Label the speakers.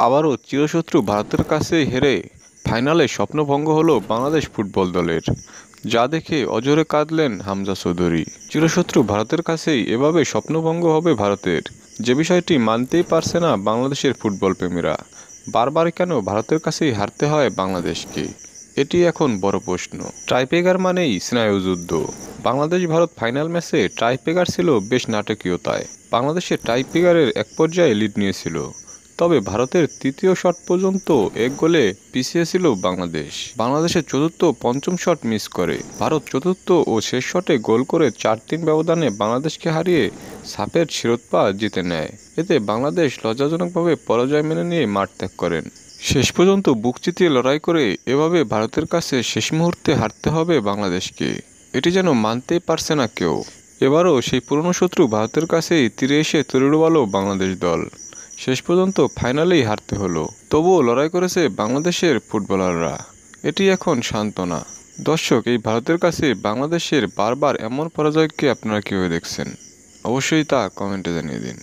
Speaker 1: আবারও চিরশত্রু ভারতের কাছে হেরে ফাইনালে স্বপ্নভঙ্গ হলো বাংলাদেশ ফুটবল দলের, যা দেখে অঝরে কাঁদলেন হামজা চৌধুরী। চিরশত্রু ভারতের কাছেই এভাবে স্বপ্নভঙ্গ হবে ভারতের, যে বিষয়টি মানতেই পারছে না বাংলাদেশের ফুটবল প্রেমীরা। বারবার কেন ভারতের কাছেই হারতে হয় বাংলাদেশকে, এটি এখন বড় প্রশ্ন। টাইব্রেকার মানেই স্নায়ুযুদ্ধ। বাংলাদেশ ভারত ফাইনাল ম্যাচে টাইব্রেকার ছিল বেশ নাটকীয়তায়। বাংলাদেশের টাইব্রেকারের এক পর্যায়ে লিড নিয়েছিল, তবে ভারতের তৃতীয় শট পর্যন্ত এক গোলে পিছিয়ে ছিল বাংলাদেশ। বাংলাদেশের চতুর্থ পঞ্চম শট মিস করে ভারত চতুর্থ ও শেষ শটে গোল করে 4-3 ব্যবধানে বাংলাদেশকে হারিয়ে সাফের শিরোপা জিতে নেয়। এতে বাংলাদেশ লজ্জাজনকভাবে পরাজয় মেনে নিয়ে মাঠ ত্যাগ করেন। শেষ পর্যন্ত বুক চিতিয়ে লড়াই করে এভাবে ভারতের কাছে শেষ মুহূর্তে হারতে হবে বাংলাদেশকে, এটি যেন মানতেই পারছে না কেউ। এবারও সেই পুরনো শত্রু ভারতের কাছেই তীরে এসে তড়িয়ে ডোবালো বাংলাদেশ দল। শেষ পর্যন্ত ফাইনালেই হারতে হলো, তবুও লড়াই করেছে বাংলাদেশের ফুটবলাররা। এটি এখন সান্ত্বনা। দর্শক, এই ভারতের কাছে বাংলাদেশের বারবার এমন পরাজয়কে আপনারা কীভাবে দেখছেন, অবশ্যই তা কমেন্টে জানিয়ে দিন।